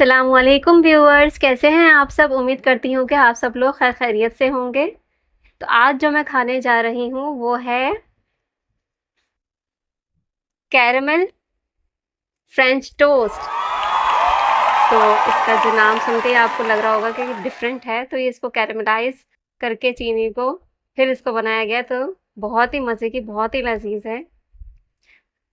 अस्सलामुअलैकुम व्यूअर्स, कैसे हैं आप सब। उम्मीद करती हूँ कि आप सब लोग खैर खैरियत से होंगे। तो आज जो मैं खाने जा रही हूँ वो है कैरेमल फ्रेंच टोस्ट। तो इसका जो नाम सुनते ही आपको लग रहा होगा कि डिफरेंट है। तो ये इसको कैरेमलाइज करके चीनी को फिर इसको बनाया गया, तो बहुत ही मज़े की, बहुत ही लजीज है।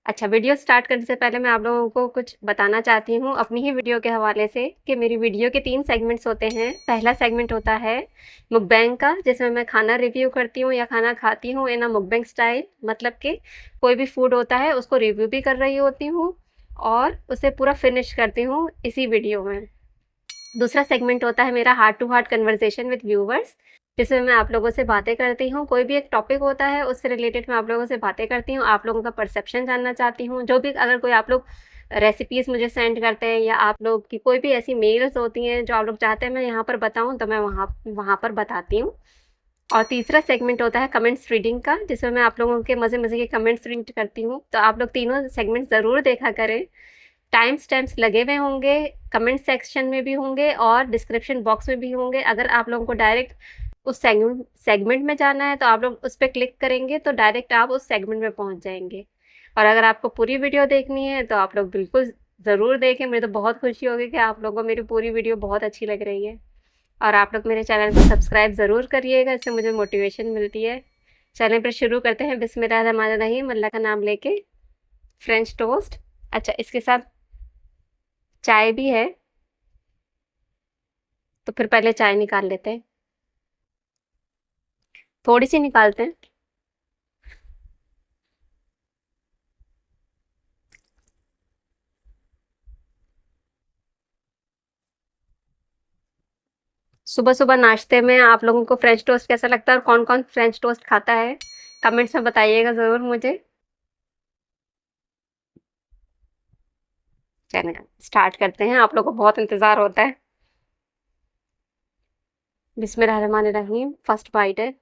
अच्छा, वीडियो स्टार्ट करने से पहले मैं आप लोगों को कुछ बताना चाहती हूँ अपनी ही वीडियो के हवाले से कि मेरी वीडियो के 3 सेगमेंट्स होते हैं। पहला सेगमेंट होता है मुकबैंग का, जिसमें मैं खाना रिव्यू करती हूँ या खाना खाती हूँ इन अ मुकबैंग स्टाइल, मतलब कि कोई भी फूड होता है उसको रिव्यू भी कर रही होती हूँ और उसे पूरा फिनिश करती हूँ इसी वीडियो में। दूसरा सेगमेंट होता है मेरा heart to heart conversation with viewers, जिसमें मैं आप लोगों से बातें करती हूँ। कोई भी एक टॉपिक होता है उससे रिलेटेड मैं आप लोगों से बातें करती हूँ, आप लोगों का परसेप्शन जानना चाहती हूँ। जो भी, अगर कोई आप लोग रेसिपीज़ मुझे सेंड करते हैं या आप लोग की कोई भी ऐसी मेल्स होती हैं जो आप लोग चाहते हैं मैं यहाँ पर बताऊँ, तो मैं वहाँ वहाँ पर बताती हूँ। और तीसरा सेगमेंट होता है कमेंट्स रीडिंग का, जिसमें मैं आप लोगों के मज़े-मज़े के कमेंट्स रीड करती हूँ। तो आप लोग तीनों सेगमेंट ज़रूर देखा करें। टाइम स्टैम्प्स लगे हुए होंगे, कमेंट सेक्शन में भी होंगे और डिस्क्रिप्शन बॉक्स में भी होंगे। अगर आप लोगों को डायरेक्ट उस सेगमेंट में जाना है तो आप लोग उस पर क्लिक करेंगे तो डायरेक्ट आप उस सेगमेंट में पहुंच जाएंगे। और अगर आपको पूरी वीडियो देखनी है तो आप लोग बिल्कुल ज़रूर देखें। मुझे तो बहुत खुशी होगी कि आप लोगों को मेरी पूरी वीडियो बहुत अच्छी लग रही है। और आप लोग मेरे चैनल को सब्सक्राइब ज़रूर करिएगा, इससे मुझे मोटिवेशन मिलती है। चैनल पर शुरू करते हैं बिस्मिल्लाहिर्रहमानिर्रहीम, अल्लाह का नाम लेके। French toast. अच्छा, इसके साथ चाय भी है, तो फिर पहले चाय निकाल लेते हैं। थोड़ी सी निकालते हैं। सुबह सुबह नाश्ते में आप लोगों को फ्रेंच टोस्ट कैसा लगता है और कौन कौन फ्रेंच टोस्ट खाता है, कमेंट्स में बताइएगा ज़रूर मुझे। चलिए स्टार्ट करते हैं, आप लोगों को बहुत इंतज़ार होता है। बिस्मिल्लाहिर्रहमानिर्रहीम, फर्स्ट बाइट है।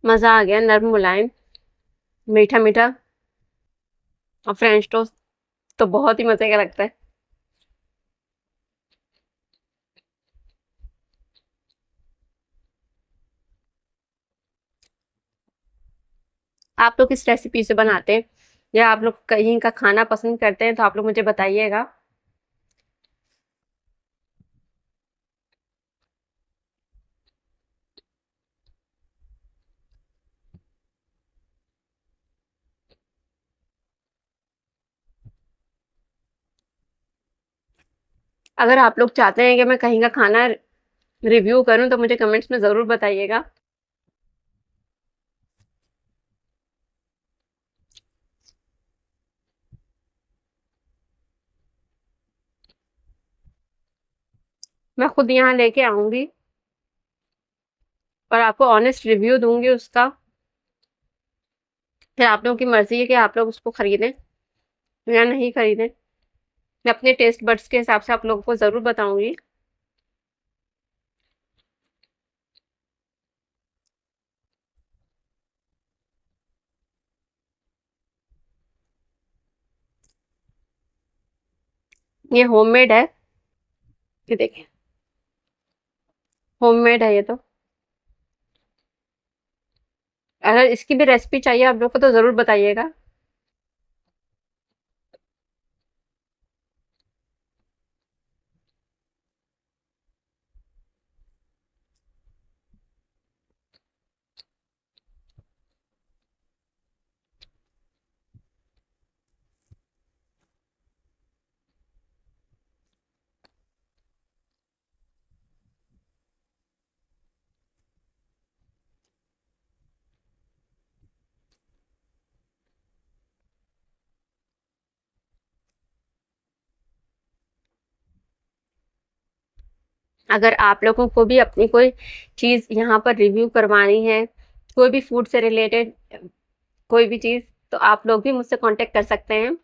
मज़ा आ गया, नर्म मुलायम, मीठा मीठा। और फ्रेंच टोस्ट तो बहुत ही मज़े का लगता है। आप लोग किस रेसिपी से बनाते हैं या आप लोग कहीं का खाना पसंद करते हैं तो आप लोग मुझे बताइएगा। अगर आप लोग चाहते हैं कि मैं कहीं का खाना रिव्यू करूं तो मुझे कमेंट्स में ज़रूर बताइएगा। मैं खुद यहाँ लेके आऊंगी और आपको ऑनेस्ट रिव्यू दूंगी उसका। फिर आप लोगों की मर्जी है कि आप लोग उसको खरीदें या नहीं खरीदें। मैं अपने टेस्ट बड्स के हिसाब से आप लोगों को ज़रूर बताऊंगी। ये होममेड है, ये देखिए, होममेड है ये तो। अगर इसकी भी रेसिपी चाहिए आप लोग को तो ज़रूर बताइएगा। अगर आप लोगों को भी अपनी कोई चीज़ यहाँ पर रिव्यू करवानी है, कोई भी फूड से रिलेटेड कोई भी चीज़, तो आप लोग भी मुझसे कॉन्टैक्ट कर सकते हैं।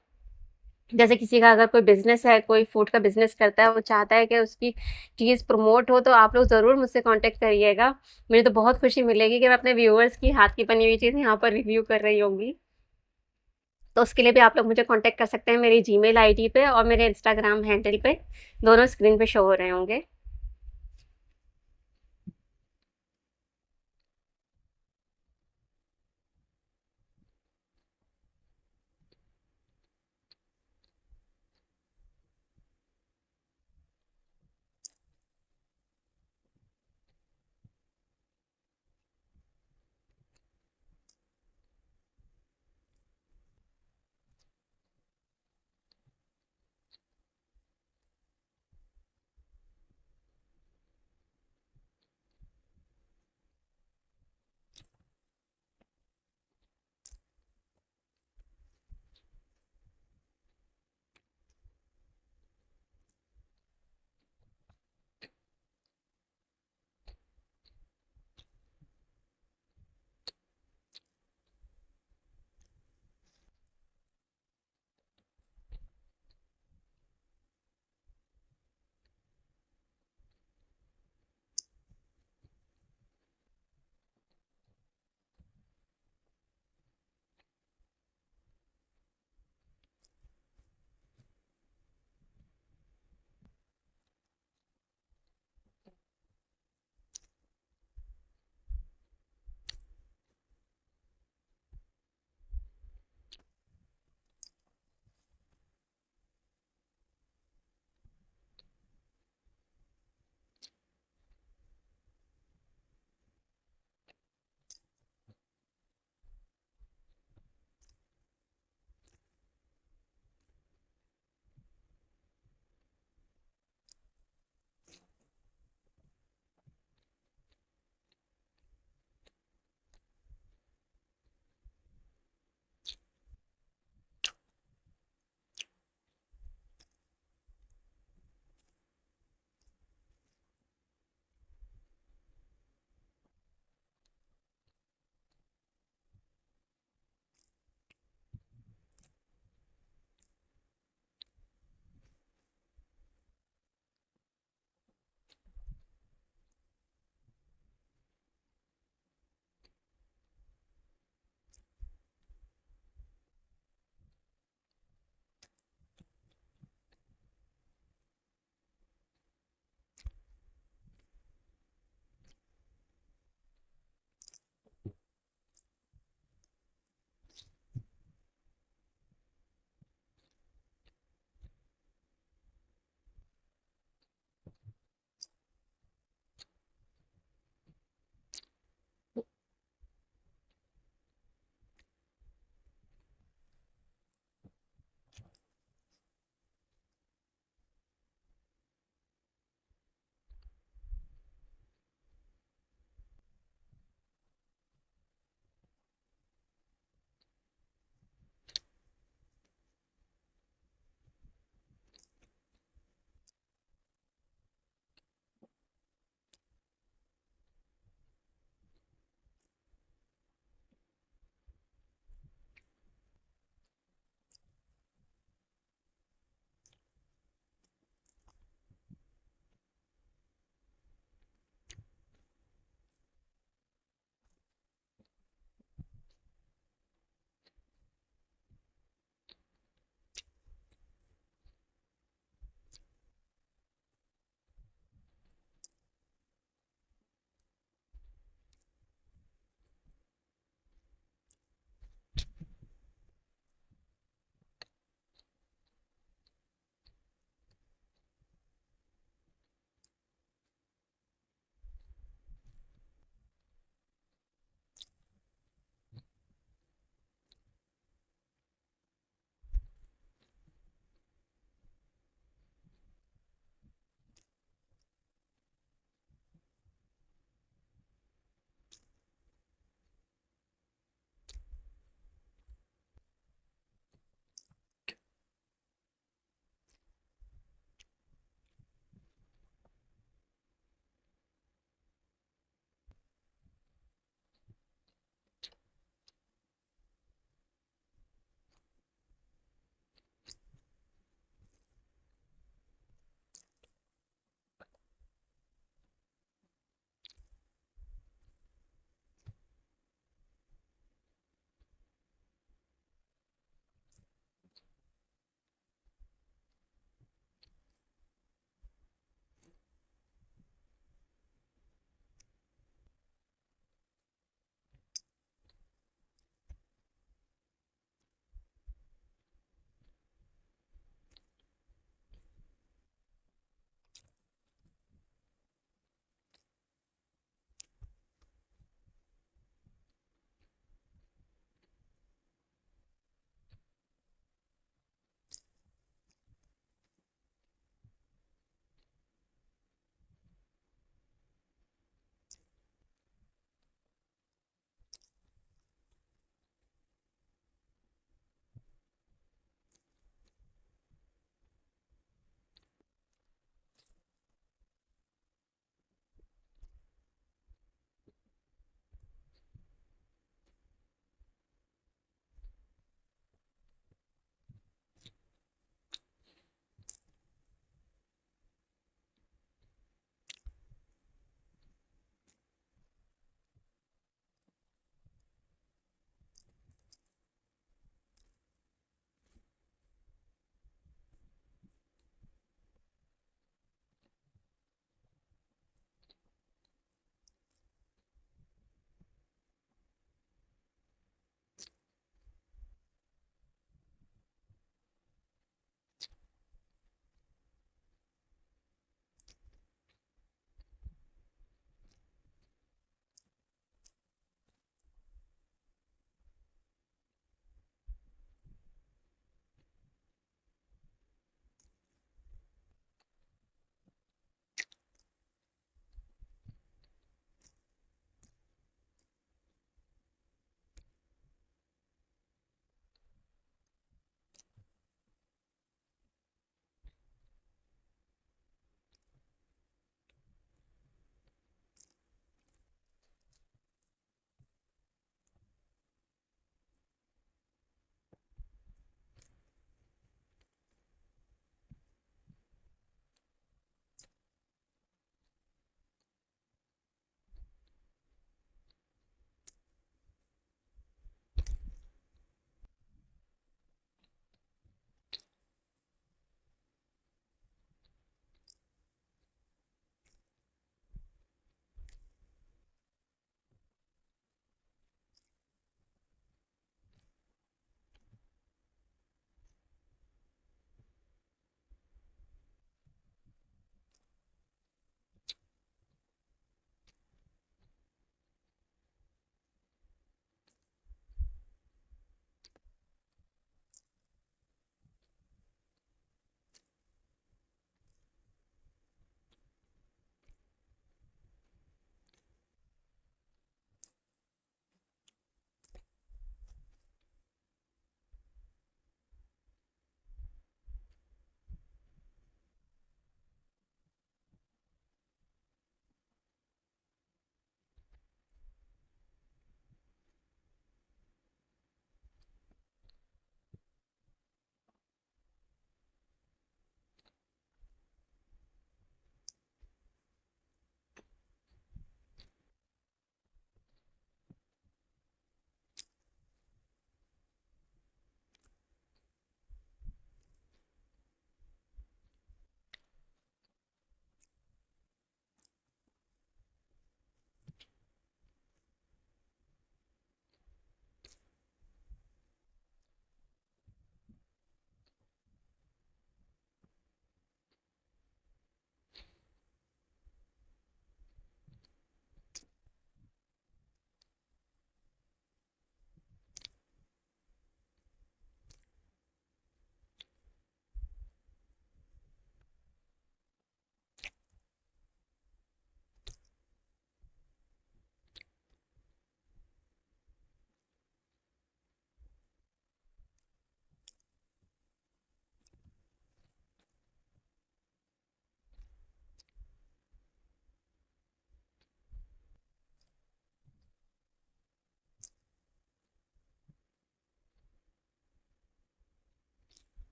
जैसे किसी का अगर कोई बिज़नेस है, कोई फूड का बिज़नेस करता है, वो चाहता है कि उसकी चीज़ प्रमोट हो, तो आप लोग ज़रूर मुझसे कॉन्टैक्ट करिएगा। मुझे तो बहुत खुशी मिलेगी कि मैं अपने व्यूअर्स की हाथ की बनी हुई चीज़ यहाँ पर रिव्यू कर रही होंगी। तो उसके लिए भी आप लोग मुझे कॉन्टैक्ट कर सकते हैं मेरी जीमेल आईडी पे और मेरे इंस्टाग्राम हैंडल पे, दोनों स्क्रीन पे शो हो रहे होंगे।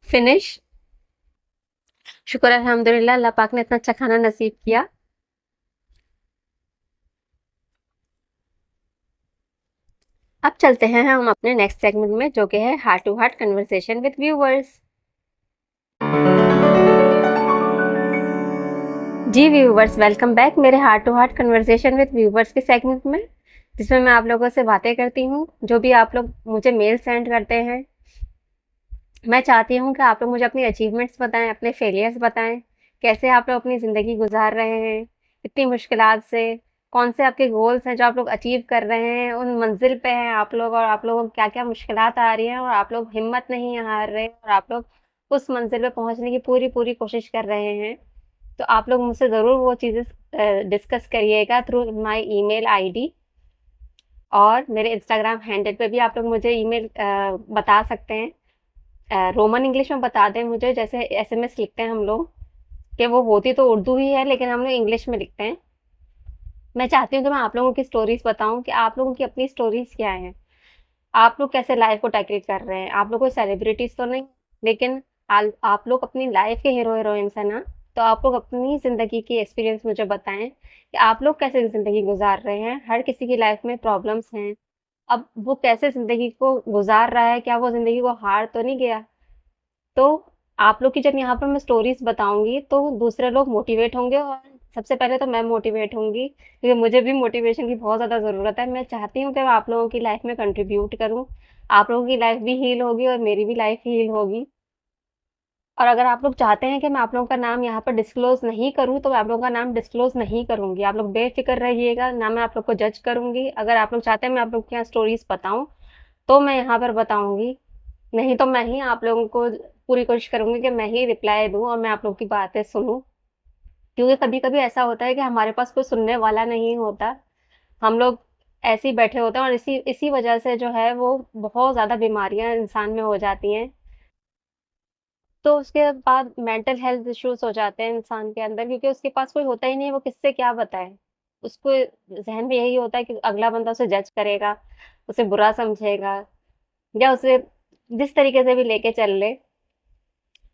फिनिश। शुक्र है अल्हम्दुलिल्लाह, अल्लाह पाक ने इतना अच्छा खाना नसीब किया। अब चलते हैं हम अपने नेक्स्ट सेगमेंट में, जो कि है heart to heart conversation with viewers. जी व्यूवर्स, वेलकम बैक मेरे heart to heart conversation with viewers के सेगमेंट में, जिसमें मैं आप लोगों से बातें करती हूँ। जो भी आप लोग मुझे मेल सेंड करते हैं, मैं चाहती हूँ कि आप लोग मुझे अपनी अचीवमेंट्स बताएं, अपने फेलियर्स बताएं, कैसे आप लोग अपनी ज़िंदगी गुजार रहे हैं इतनी मुश्किलात से, कौन से आपके गोल्स हैं जो आप लोग अचीव कर रहे हैं, उन मंजिल पे हैं आप लोग, और आप लोगों को क्या क्या मुश्किलात आ रही हैं और आप लोग हिम्मत नहीं हार रहे और आप लोग उस मंजिल पे पहुंचने की पूरी पूरी कोशिश कर रहे हैं। तो आप लोग मुझसे ज़रूर वो चीज़ें डिस्कस करिएगा थ्रू माय ईमेल आईडी, और मेरे इंस्टाग्राम हैंडल पे भी आप लोग मुझे ईमेल बता सकते हैं। रोमन इंग्लिश में बता दें मुझे, जैसे एसएमएस लिखते हैं हम लोग, कि वो होती तो उर्दू ही है लेकिन हम लोग इंग्लिश में लिखते हैं। मैं चाहती हूँ कि मैं आप लोगों की स्टोरीज बताऊँ कि आप लोगों की अपनी स्टोरीज क्या हैं, आप लोग कैसे लाइफ को टैकल कर रहे हैं। आप लोग कोई सेलिब्रिटीज तो नहीं, लेकिन आप लोग अपनी लाइफ के हीरो हीरोइंस है ना। तो आप लोग अपनी ज़िंदगी की एक्सपीरियंस मुझे बताएं कि आप लोग कैसे ज़िंदगी गुजार रहे हैं। हर किसी की लाइफ में प्रॉब्लम्स हैं, अब वो कैसे ज़िंदगी को गुजार रहा है, क्या वो ज़िंदगी को हार तो नहीं गया। तो आप लोग की जब यहाँ पर मैं स्टोरीज बताऊंगी तो दूसरे लोग मोटिवेट होंगे, और सबसे पहले तो मैं मोटिवेट होंगी, क्योंकि मुझे भी मोटिवेशन की बहुत ज़्यादा ज़रूरत है। मैं चाहती हूँ कि मैं आप लोगों की लाइफ में कंट्रीब्यूट करूँ, आप लोगों की लाइफ भी हील होगी और मेरी भी लाइफ हील होगी। और अगर आप लोग चाहते हैं कि मैं आप लोगों का नाम यहाँ पर डिस्क्लोज नहीं करूँ, तो मैं आप लोगों का नाम डिस्क्लोज नहीं करूँगी। आप लोग बेफिक्र रहिएगा, ना मैं आप लोग को जज करूँगी। अगर आप लोग चाहते हैं मैं आप लोग के यहाँ स्टोरीज बताऊँ, तो मैं यहाँ पर बताऊँगी, नहीं तो मैं ही आप लोगों को पूरी कोशिश करूँगी कि मैं ही रिप्लाई दूँ और मैं आप लोगों की बातें सुनूँ। क्योंकि कभी-कभी ऐसा होता है कि हमारे पास कोई सुनने वाला नहीं होता। हम लोग ऐसे ही बैठे होते हैं, और इसी इसी वजह से जो है वो बहुत ज़्यादा बीमारियाँ इंसान में हो जाती हैं। तो उसके बाद मेंटल हेल्थ इश्यूज़ हो जाते हैं इंसान के अंदर, क्योंकि उसके पास कोई होता ही नहीं है, वो किससे क्या बताए। उसको ज़हन में यही होता है कि अगला बंदा उसे जज करेगा, उसे बुरा समझेगा, या उसे जिस तरीके से भी लेके चल ले।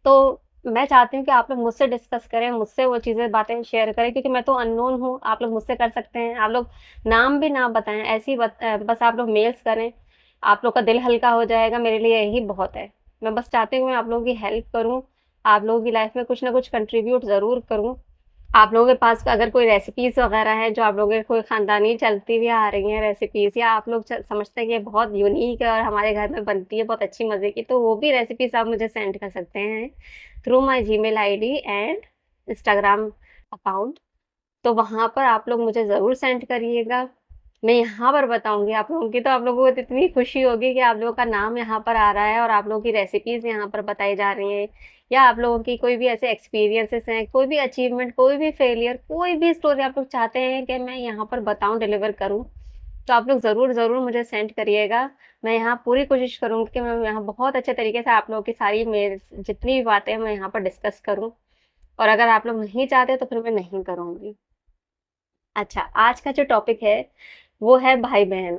तो मैं चाहती हूँ कि आप लोग मुझसे डिस्कस करें, मुझसे वो चीज़ें बातें शेयर करें, क्योंकि मैं तो अननोन हूँ, आप लोग मुझसे कर सकते हैं। आप लोग नाम भी ना बताएं, ऐसे ही बस आप लोग मेल्स करें, आप लोग का दिल हल्का हो जाएगा, मेरे लिए यही बहुत है। मैं बस चाहती हूँ मैं आप लोगों की हेल्प करूँ, आप लोगों की लाइफ में कुछ ना कुछ कंट्रीब्यूट ज़रूर करूँ। आप लोगों के पास अगर कोई रेसिपीज़ वगैरह है, जो आप लोगों के कोई ख़ानदानी चलती हुई आ रही हैं रेसिपीज़, या आप लोग समझते हैं कि ये बहुत यूनिक है और हमारे घर में बनती है बहुत अच्छी मज़े की, तो वो भी रेसिपीज़ आप मुझे सेंड कर सकते हैं through my Gmail ID and Instagram account. तो वहाँ पर आप लोग मुझे ज़रूर सेंड करिएगा, मैं यहाँ पर बताऊँगी आप लोगों की। तो आप लोगों को तो इतनी खुशी होगी कि आप लोगों का नाम यहाँ पर आ रहा है और आप लोगों की रेसिपीज़ यहाँ पर बताई जा रही हैं, या आप लोगों की कोई भी ऐसे एक्सपीरियंसेस हैं, कोई भी अचीवमेंट, कोई भी फेलियर, कोई भी स्टोरी आप लोग चाहते हैं कि मैं यहाँ पर बताऊँ, डिलीवर करूँ, तो आप लोग ज़रूर ज़रूर मुझे सेंड करिएगा। मैं यहाँ पूरी कोशिश करूँगी कि मैं यहाँ बहुत अच्छे तरीके से आप लोगों की सारी मेरे जितनी भी बातें हैं मैं यहाँ पर डिस्कस करूँ, और अगर आप लोग नहीं चाहते तो फिर मैं नहीं करूँगी। अच्छा, आज का जो टॉपिक है वो है भाई बहन,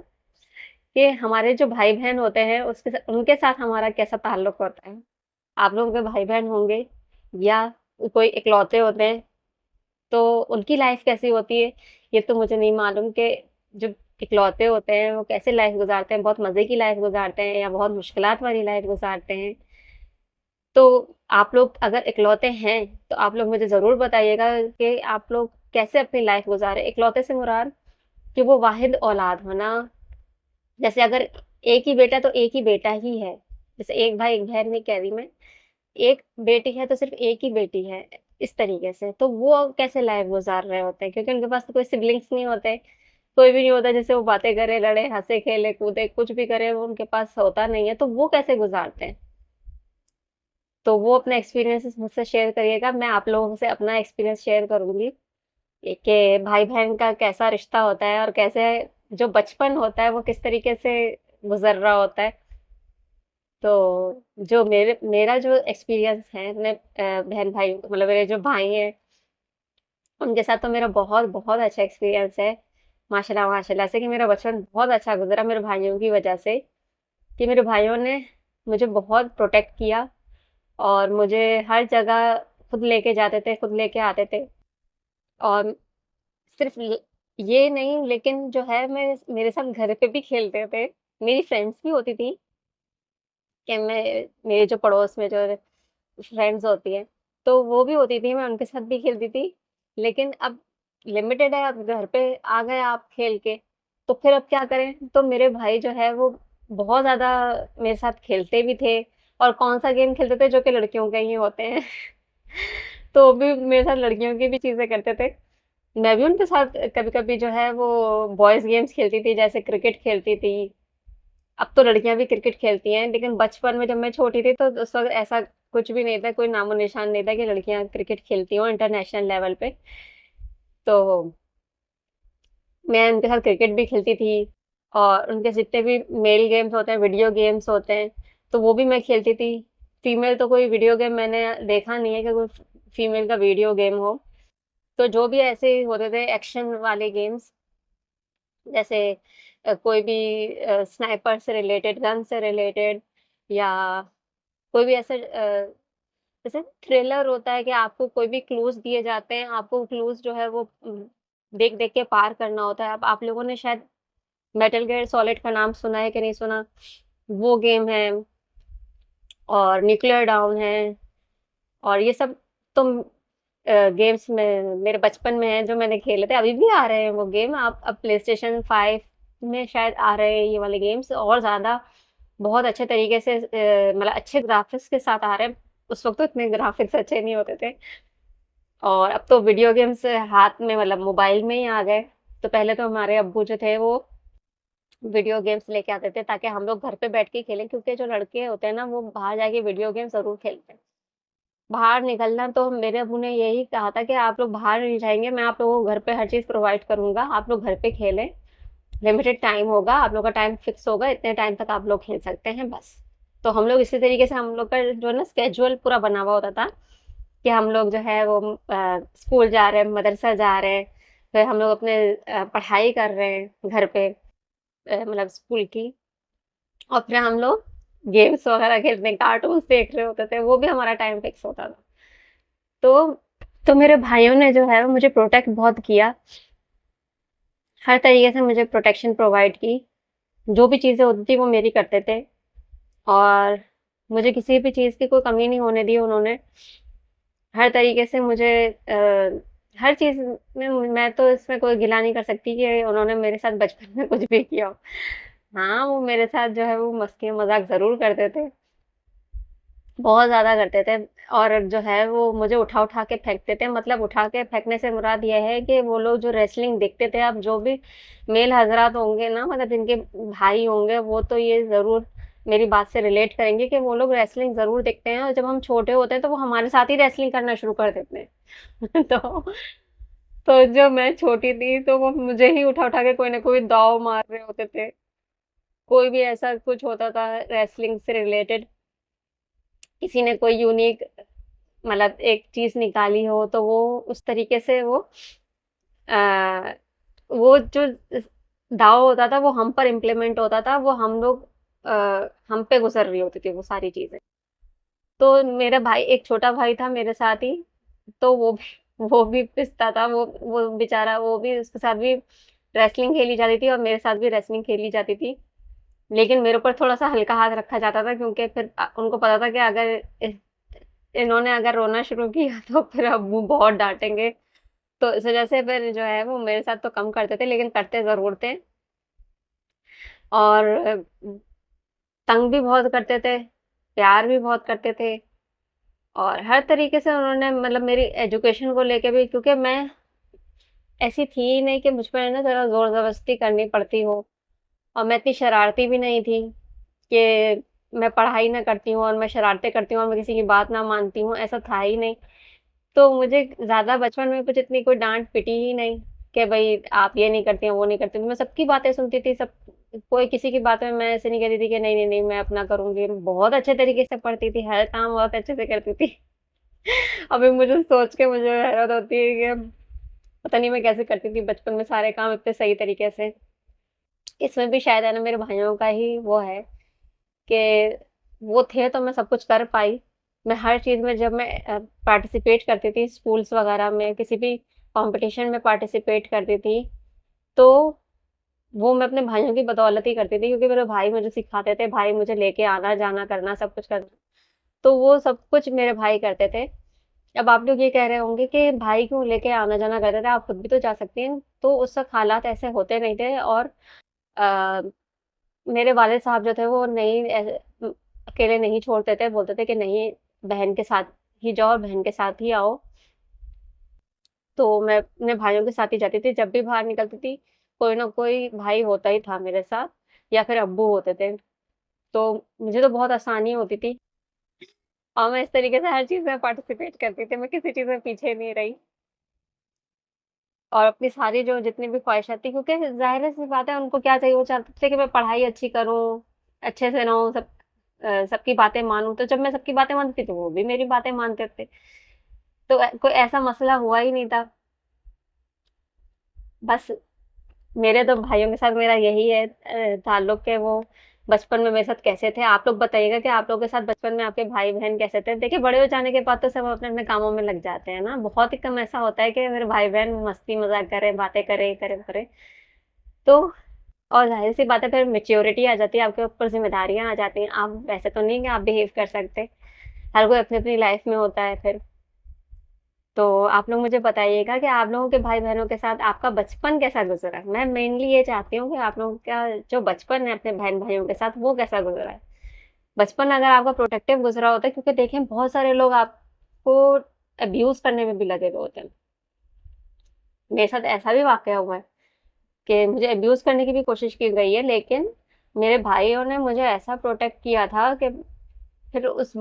कि हमारे जो भाई बहन होते हैं उनके साथ हमारा कैसा ताल्लुक होता है। आप लोगों के भाई बहन होंगे, या कोई इकलौते होते हैं, तो उनकी लाइफ कैसी होती है ये तो मुझे नहीं मालूम, कि जो इकलौते होते हैं वो कैसे लाइफ गुजारते हैं, बहुत मज़े की लाइफ गुजारते हैं या बहुत मुश्किलात वाली लाइफ गुजारते हैं। तो आप लोग अगर इकलौते हैं तो आप लोग मुझे ज़रूर बताइएगा कि आप लोग कैसे अपनी लाइफ गुजारे। इकलौते से मुराद कि वो वाहिद औलाद हो ना, जैसे अगर एक ही बेटा तो एक ही बेटा ही है, जैसे एक भाई एक बहन नहीं कह रही मैं, एक बेटी है तो सिर्फ एक ही बेटी है, इस तरीके से। तो वो कैसे लाइफ गुजार रहे होते हैं, क्योंकि उनके पास तो कोई सिबलिंग्स नहीं होते, कोई भी नहीं होता जिससे वो बातें करे, लड़े, हंसे, खेले, कूदे, कुछ भी करे, वो उनके पास होता नहीं है। तो वो कैसे गुजारते हैं, तो वो अपने एक्सपीरियंसेस मुझसे शेयर करिएगा, मैं आप लोगों से अपना एक्सपीरियंस शेयर करूंगी कि भाई बहन का कैसा रिश्ता होता है और कैसे जो बचपन होता है वो किस तरीके से गुजर रहा होता है। तो जो मेरा जो एक्सपीरियंस है अपने बहन भाई, मतलब मेरे जो भाई हैं उनके साथ, तो मेरा बहुत बहुत अच्छा एक्सपीरियंस है, माशाल्लाह माशाल्लाह से, कि मेरा बचपन बहुत अच्छा गुजरा मेरे भाइयों की वजह से, कि मेरे भाइयों ने मुझे बहुत प्रोटेक्ट किया, और मुझे हर जगह खुद लेके जाते थे, खुद लेके आते थे। और सिर्फ़ ये नहीं, लेकिन जो है मैं मेरे साथ घर पे भी खेलते थे। मेरी फ्रेंड्स भी होती थी कि मैं मेरे जो पड़ोस में जो फ्रेंड्स होती हैं, तो वो भी होती थी, मैं उनके साथ भी खेलती थी। लेकिन अब लिमिटेड है, अब घर पे आ गए आप खेल के, तो फिर अब क्या करें? तो मेरे भाई जो है वो बहुत ज़्यादा मेरे साथ खेलते भी थे, और कौन-सा गेम खेलते थे जो कि लड़कियों के ही होते हैं। तो वो भी मेरे साथ लड़कियों की भी चीज़ें करते थे। मैं भी उनके साथ कभी-कभी जो है वो बॉयज़ गेम्स खेलती थी, जैसे क्रिकेट खेलती थी। अब तो लड़कियां भी क्रिकेट खेलती हैं, लेकिन बचपन में जब मैं छोटी थी तो उस वक्त ऐसा कुछ भी नहीं था, कोई नामो निशान नहीं था कि लड़कियां क्रिकेट खेलती हो इंटरनेशनल लेवल पे। तो मैं उनके साथ क्रिकेट भी खेलती थी, और उनके जितने भी मेल गेम्स होते हैं, वीडियो गेम्स होते हैं, तो वो भी मैं खेलती थी। फीमेल तो कोई वीडियो गेम मैंने देखा नहीं है कि कोई फीमेल का वीडियो गेम हो। तो जो भी ऐसे होते थे एक्शन वाले गेम्स, जैसे कोई भी स्नाइपर से रिलेटेड, गन से रिलेटेड, या कोई भी ऐसे जैसे थ्रिलर होता है कि आपको कोई भी क्लूज़ दिए जाते हैं, आपको क्लूज़ जो है वो देख-देख के पार करना होता है। अब आप लोगों ने शायद मेटल गियर सॉलिड का नाम सुना है कि नहीं सुना? वो गेम है, और न्यूक्लियर डाउन है, और ये सब तो गेम्स में मेरे बचपन में हैं जो मैंने खेले थे, अभी भी आ रहे हैं वो गेम। आप अब प्लेस्टेशन 5 में शायद आ रहे हैं ये वाले गेम्स, और ज़्यादा बहुत अच्छे तरीके से मतलब अच्छे ग्राफ़िक्स के साथ आ रहे हैं। उस वक़्त तो इतने ग्राफ़िक्स अच्छे नहीं होते थे। और अब तो वीडियो गेम्स हाथ में, मतलब मोबाइल में ही आ गए। तो पहले तो हमारे अब्बू जो थे वो वीडियो गेम्स लेके आते थे ताकि हम लोग घर पे बैठ के खेलें, क्योंकि जो लड़के होते हैं ना वो बाहर जाके वीडियो गेम ज़रूर खेलते हैं। बाहर निकलना तो मेरे अब्बू ने यही कहा था कि आप लोग बाहर नहीं जाएँगे, मैं आप लोगों को घर पे हर चीज़ प्रोवाइड करूँगा, आप लोग घर पे खेलें। लिमिटेड टाइम होगा, आप लोग का टाइम फिक्स होगा, इतने टाइम तक आप लोग खेल सकते हैं बस। तो हम लोग इसी तरीके से, हम लोग का जो है ना स्केड्यूल पूरा बना हुआ होता था कि हम लोग जो है वो स्कूल जा रहे हैं, मदरसा जा रहे हैं, फिर हम लोग अपने पढ़ाई कर रहे हैं घर पे, मतलब स्कूल की, और फिर हम लोग गेम्स वगैरह खेलते हैं, कार्टून्स देख रहे होते थे, वो भी हमारा टाइम फिक्स होता था। तो मेरे भाइयों ने जो है वो मुझे प्रोटेक्ट बहुत किया, हर तरीके से मुझे प्रोटेक्शन प्रोवाइड की। जो भी चीज़ें होती थी वो मेरी करते थे, और मुझे किसी भी चीज़ की कोई कमी नहीं होने दी उन्होंने। हर तरीके से मुझे हर चीज़ में मैं तो इसमें कोई गिला नहीं कर सकती कि उन्होंने मेरे साथ बचपन में कुछ भी किया हो। हाँ, वो मेरे साथ जो है वो मस्ती-मज़ाक ज़रूर करते थे, बहुत ज़्यादा करते थे, और जो है वो मुझे उठा-उठा के फेंकते थे। मतलब उठा के फेंकने से मुराद ये है कि वो लोग जो रेसलिंग देखते थे, अब जो भी मेल हज़रात होंगे ना, मतलब जिनके भाई होंगे, वो तो ये ज़रूर मेरी बात से रिलेट करेंगे कि वो लोग रेसलिंग ज़रूर देखते हैं, और जब हम छोटे होते हैं तो वो हमारे साथ ही रेसलिंग करना शुरू कर देते हैं। तो जब मैं छोटी थी तो वो मुझे ही उठा-उठा के कोई ना कोई दाँव मार रहे होते थे। कोई भी ऐसा कुछ होता था रेसलिंग से रिलेटेड, किसी ने कोई यूनिक मतलब एक चीज़ निकाली हो, तो वो उस तरीके से अ, वो जो दाव होता था वो हम पर इम्प्लीमेंट होता था, वो हम लोग हम पे गुजर रही होती थी वो सारी चीज़ें। तो मेरा भाई, एक छोटा भाई था मेरे साथ ही, तो वो भी पिसता था, वो बेचारा, वो भी, उसके साथ भी रेसलिंग खेली जाती थी और मेरे साथ भी रेसलिंग खेली जाती थी। लेकिन मेरे ऊपर थोड़ा-सा हल्का हाथ रखा जाता था, क्योंकि फिर उनको पता था कि अगर इन्होंने अगर रोना शुरू किया तो फिर अब्बू बहुत डाँटेंगे। तो इस वज़ह से फिर जो है वो मेरे साथ तो कम करते थे, लेकिन करते ज़रूर थे। और तंग भी बहुत करते थे, प्यार भी बहुत करते थे, और हर तरीके से उन्होंने, मतलब मेरी एजुकेशन को लेके भी, क्योंकि मैं ऐसी थी ही नहीं कि मुझ पर ना ज़रा ज़ोर-ज़बरदस्ती करनी पड़ती हो, और मैं इतनी शरारती भी नहीं थी कि मैं पढ़ाई ना करती हूँ और मैं शरारतें करती हूँ और मैं किसी की बात ना मानती हूँ, ऐसा था ही नहीं। तो मुझे ज़्यादा बचपन में कुछ इतनी कोई डाँट पिटी ही नहीं कि भई आप ये नहीं करती हैं, वो नहीं करती। मैं सबकी बातें सुनती थी, सब, कोई किसी की बात में मैं ऐसे नहीं कहती थी कि नहीं, नहीं, नहीं मैं अपना करूँगी। बहुत अच्छे तरीके से पढ़ती थी, हर काम बहुत अच्छे से करती थी। अभी मुझे सोच के मुझे हैरत होती है कि पता नहीं मैं कैसे करती थी बचपन में सारे काम इतने सही तरीके से। इसमें भी शायद है ना मेरे भाइयों का ही वो है कि वो थे तो मैं सब कुछ कर पाई। मैं हर चीज़ में जब मैं पार्टिसिपेट करती थी स्कूल्स वगैरह में, किसी भी कॉम्पिटिशन में पार्टिसिपेट करती थी, तो वो मैं अपने भाइयों की बदौलत ही करती थी, क्योंकि मेरे भाई मुझे सिखाते थे, भाई मुझे लेके आना-जाना करना, सब कुछ करना। तो वो सब कुछ मेरे भाई करते थे। अब आप लोग ये कह रहे होंगे कि भाई क्यों लेके आना-जाना करते थे, आप खुद भी तो जा सकती हैं। तो उस वक़्त हालात ऐसे होते नहीं थे, और अ, मेरे वालिद साहब जो थे वो नहीं अकेले नहीं छोड़ते थे, बोलते थे कि नहीं, बहन के साथ ही जाओ और बहन के साथ ही आओ। तो मैं अपने भाइयों के साथ ही जाती थी, जब भी बाहर निकलती थी, कोई ना कोई भाई होता ही था मेरे साथ, या फिर अब्बू होते थे। तो मुझे तो बहुत आसानी होती थी, और मैं इस तरीके से हर चीज़ में पार्टिसिपेट करती थी, मैं किसी चीज़ में पीछे नहीं रही। और अपनी सारी जो जितनी भी ख्वाहिशात थी, क्योंकि ज़ाहिर-सी बात है, उनको क्या चाहिए, वो चाहते थे कि मैं पढ़ाई अच्छी करूँ, अच्छे से रहूँ, सबकी बातें मानूँ। तो जब मैं सबकी बातें मानती थी, तो वो भी मेरी बातें मानते थे। तो कोई ऐसा मसला हुआ ही नहीं था। बस मेरे तो भाइयों के साथ मेरा यही है ताल्लुक, कि वो बचपन में मेरे साथ कैसे थे। आप लोग बताइएगा कि आप लोगों के साथ बचपन में आपके भाई-बहन कैसे थे? देखिए, बड़े हो जाने के बाद तो सब अपने-अपने कामों में लग जाते हैं ना। बहुत ही कम ऐसा होता है कि मेरे भाई-बहन मस्ती-मज़ाक करें, बातें करें, करें। तो और ज़ाहिर-सी बात है, फिर मैच्योरिटी आ जाती है, आपके ऊपर ज़िम्मेदारियाँ आ जाती हैं। आप वैसे तो नहीं कि आप बिहेव कर सकते। हर कोई अपनी-अपनी लाइफ़ में होता है फिर। तो आप लोग मुझे बताइएगा कि आप लोगों के भाई-बहनों के साथ आपका बचपन कैसा गुज़रा? मैं मेनली ये चाहती हूँ कि आप लोगों का जो बचपन है अपने बहन-भाइयों के साथ, वो कैसा गुज़रा है? बचपन अगर आपका प्रोटेक्टिव गुज़रा होता है, क्योंकि देखें बहुत सारे लोग आपको अब्यूज़ करने में भी लगे हुए होते हैं। मेरे साथ ऐसा भी वाक़या हुआ है कि मुझे अब्यूज़ करने की भी कोशिश की गई है, लेकिन मेरे भाइयों ने मुझे ऐसा प्रोटेक्ट किया था कि फिर उस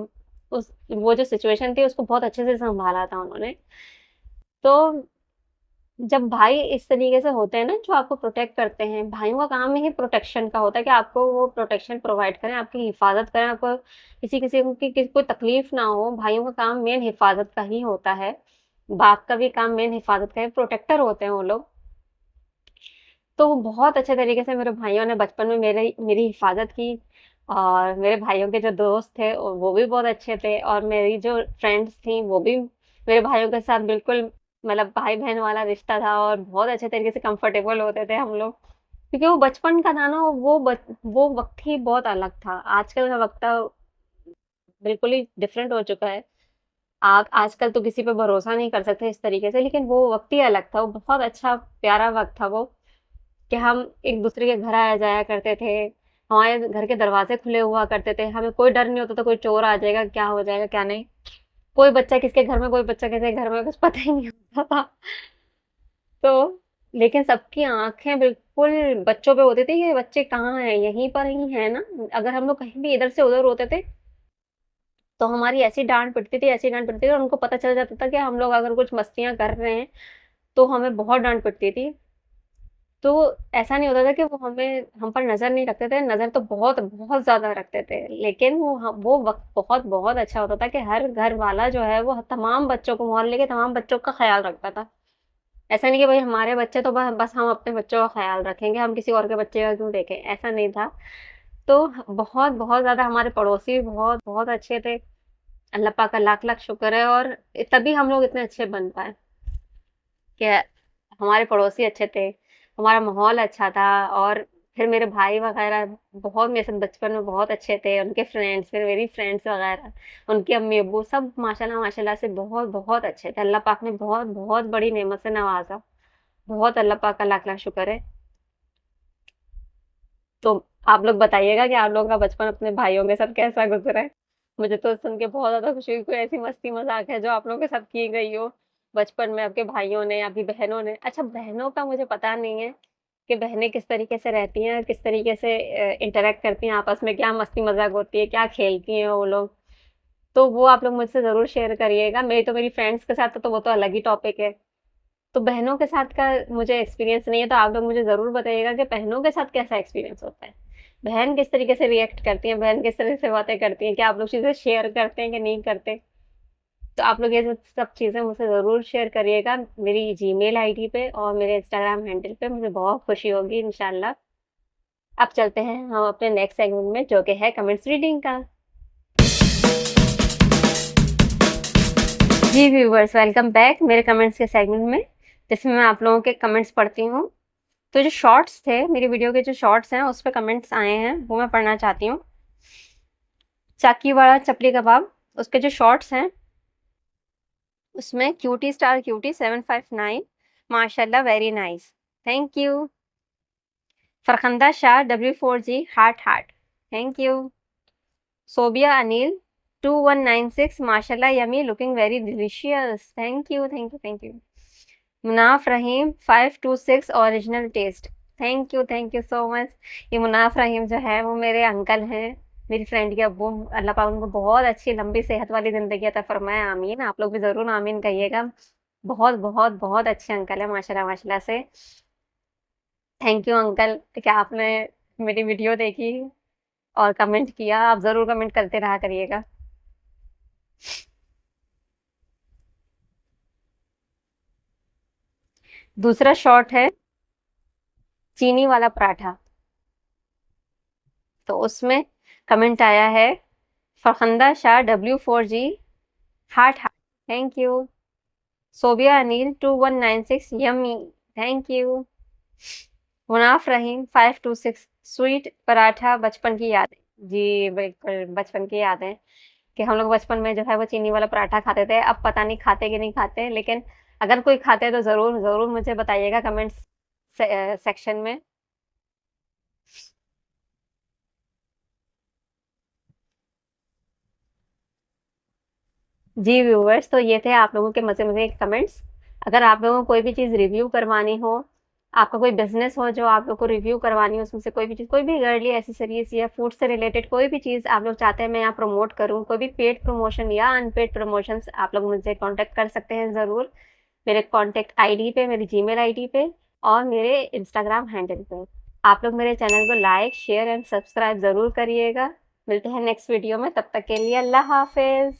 वो जो सिचुएशन थी, उसको बहुत अच्छे से सँभाला था उन्होंने। तो जब भाई इस तरीके से होते हैं ना, जो आपको प्रोटेक्ट करते हैं, भाइयों का काम ही प्रोटेक्शन का होता है, कि आपको वो प्रोटेक्शन प्रोवाइड करें, आपकी हिफाजत करें, आपको किसी किस्म की कोई तकलीफ ना हो। भाइयों का काम मेन हिफाजत का ही होता है। बाप का भी काम मेन हिफाजत का है, प्रोटेक्टर होते हैं वो लोग। तो बहुत अच्छे तरीके से मेरे भाइयों ने बचपन में मेरी हिफाजत की, और मेरे भाइयों के जो दोस्त थे वो भी बहुत अच्छे थे, और मेरी जो फ्रेंड्स थी वो भी मेरे भाइयों के साथ बिल्कुल, मतलब भाई बहन वाला रिश्ता था, और बहुत अच्छे तरीके से कंफर्टेबल होते थे हम लोग, क्योंकि वो बचपन का था ना, वो वक्त ही बहुत अलग था। आजकल का वक्त बिल्कुल ही डिफरेंट हो चुका है। आप आजकल तो किसी पे भरोसा नहीं कर सकते इस तरीके से, लेकिन वो वक्त ही अलग था, वो बहुत अच्छा प्यारा वक्त था वो, कि हम एक दूसरे के घर आया जाया करते थे, हमारे घर के दरवाजे खुले हुआ करते थे, हमें कोई डर नहीं होता था कोई चोर आ जाएगा, क्या हो जाएगा क्या नहीं। कोई बच्चा किसके घर में, कोई बच्चा किसके घर में, कुछ पता ही नहीं होता था। तो लेकिन सबकी आंखें बिल्कुल बच्चों पे होती थी कि बच्चे कहाँ हैं, यहीं पर ही है ना। अगर हम लोग कहीं भी इधर से उधर होते थे, तो हमारी ऐसी डांट पिटती थी, ऐसी डांट पिटती थी, और उनको पता चल जाता था कि हम लोग अगर कुछ मस्तियां कर रहे हैं, तो हमें बहुत डांट पिटती थी। तो ऐसा नहीं होता था कि वो हम पर नज़र नहीं रखते थे, नज़र तो बहुत बहुत ज़्यादा रखते थे। लेकिन वो वक़्त बहुत बहुत अच्छा होता था कि हर घर वाला जो है वो तमाम बच्चों को, मोहल्ले के तमाम बच्चों का ख़्याल रखता था। ऐसा नहीं कि भई हमारे बच्चे तो बस हम अपने बच्चों का ख़्याल रखेंगे, हम किसी और के बच्चे का क्यों देखें, ऐसा नहीं था। तो बहुत बहुत ज़्यादा हमारे पड़ोसी भी बहुत बहुत अच्छे थे। अल्लाह पाक का लाख-लाख शुक्र है, और तभी हम लोग इतने अच्छे बन पाए कि हमारे पड़ोसी अच्छे थे, हमारा माहौल अच्छा था, और फिर मेरे भाई वगैरह बहुत मेरे साथ बचपन में बहुत अच्छे थे, उनके फ्रेंड्स, फिर मेरी फ्रेंड्स वगैरह, उनके अम्मी-अब्बू सब माशाल्लाह माशाल्लाह से बहुत बहुत अच्छे थे। अल्लाह पाक ने बहुत बहुत बड़ी नेमत से नवाज़ा। बहुत अल्लाह पाक का लाख-लाख शुक्र है। तो आप लोग बताइएगा कि आप लोगों का बचपन अपने भाइयों के साथ कैसा गुज़रा है? मुझे तो सुन के बहुत ज़्यादा खुशी हुई, कोई ऐसी मस्ती-मज़ाक है जो आप लोगों के साथ की गई हो, बचपन में आपके भाइयों ने, आपकी बहनों ने? अच्छा, बहनों का मुझे पता नहीं है कि बहनें किस तरीके से रहती हैं, किस तरीके से इंटरैक्ट करती हैं आपस में, क्या मस्ती-मज़ाक होती है, क्या खेलती हैं वो लोग? तो वो आप लोग मुझसे ज़रूर शेयर करिएगा। मेरी फ्रेंड्स के साथ तो वो तो अलग ही टॉपिक है। तो बहनों के साथ का मुझे एक्सपीरियंस नहीं है, तो आप लोग मुझे ज़रूर बताइएगा कि बहनों के साथ कैसा एक्सपीरियंस होता है? बहन किस तरीके से रिएक्ट करती हैं, बहन किस तरह से बातें करती हैं, क्या आप लोग चीज़ें शेयर करते हैं कि नहीं करते? तो आप लोग ये सब चीज़ें मुझसे ज़रूर शेयर करिएगा, मेरी जीमेल आईडी पे और मेरे इंस्टाग्राम हैंडल पे, मुझे बहुत खुशी होगी इंशाल्लाह। अब चलते हैं हम अपने नेक्स्ट सेगमेंट में, जो कि है कमेंट्स रीडिंग का। जी व्यूवर्स, वेलकम बैक मेरे कमेंट्स के सेगमेंट में, जिसमें मैं आप लोगों के कमेंट्स पढ़ती हूँ। तो जो शॉर्ट्स थे, मेरी वीडियो के जो शॉर्ट्स हैं उस पे कमेंट्स आए हैं, वो मैं पढ़ना चाहती हूँ। चाकीवाड़ा चपली कबाब, उसके जो शॉर्ट्स हैं उसमें क्यूटी स्टार क्यूटी 759, माशाल्लाह very nice, thank you. Farkhanda Shah W4G heart heart, thank you. Sobia Anil 2196, माशाल्लाह yummy looking very delicious, thank you thank you thank you. Munaf Rahim 526 original taste, thank you so much. ये मुनाफ रहीम जो है वो मेरे अंकल हैं, मेरी फ्रेंड के अब्बू। अल्लाह पाक उनको बहुत अच्छी लंबी सेहत वाली ज़िंदगी अता फरमाए, आमीन। आप लोग भी ज़रूर आमीन कहिएगा। बहुत बहुत बहुत अच्छे अंकल हैं माशाल्लाह माशाल्लाह से। थैंक यू अंकल कि आपने मेरी वीडियो देखी और कमेंट किया। आप ज़रूर कमेंट करते रहा करिएगा। दूसरा शॉर्ट है चीनी वाला पराठा, तो उसमें कमेंट आया है Farkhanda Shah W4G heart heart, thank you. Sobia Anil 2196 yummy, thank you. Munaf Rahim 526 sweet paratha बचपन की यादें, जी बिल्कुल बचपन की यादें कि हम लोग बचपन में जो है वो चीनी वाला पराठा खाते थे। अब पता नहीं खाते कि नहीं खाते, लेकिन अगर कोई खाते हैं तो ज़रूर ज़रूर मुझे बताइएगा कमेंट्स सेक्शन में। जी व्यूअर्स, तो ये थे आप लोगों के मज़े-मज़े के कमेंट्स। अगर आप लोगों को कोई भी चीज़ रिव्यू करवानी हो, आपका कोई बिज़नेस हो जो आप लोग को रिव्यू करवानी हो, उसमें से कोई भी चीज़, कोई भी गर्ली एक्सेसरीज़ या फूड से रिलेटेड कोई भी चीज़ आप लोग चाहते हैं मैं यहाँ प्रमोट करूँ, कोई भी पेड प्रमोशन या अनपेड प्रमोशंस, आप लोग मुझसे कॉन्टैक्ट कर सकते हैं ज़रूर। मेरे कॉन्टैक्ट आईडी पे, मेरी जीमेल आईडी पे और मेरे इंस्टाग्राम हैंडल पे। आप लोग मेरे चैनल को लाइक, शेयर एंड सब्सक्राइब ज़रूर करिएगा। मिलते हैं नेक्स्ट वीडियो में, तब तक के लिए अल्लाह हाफ़िज़।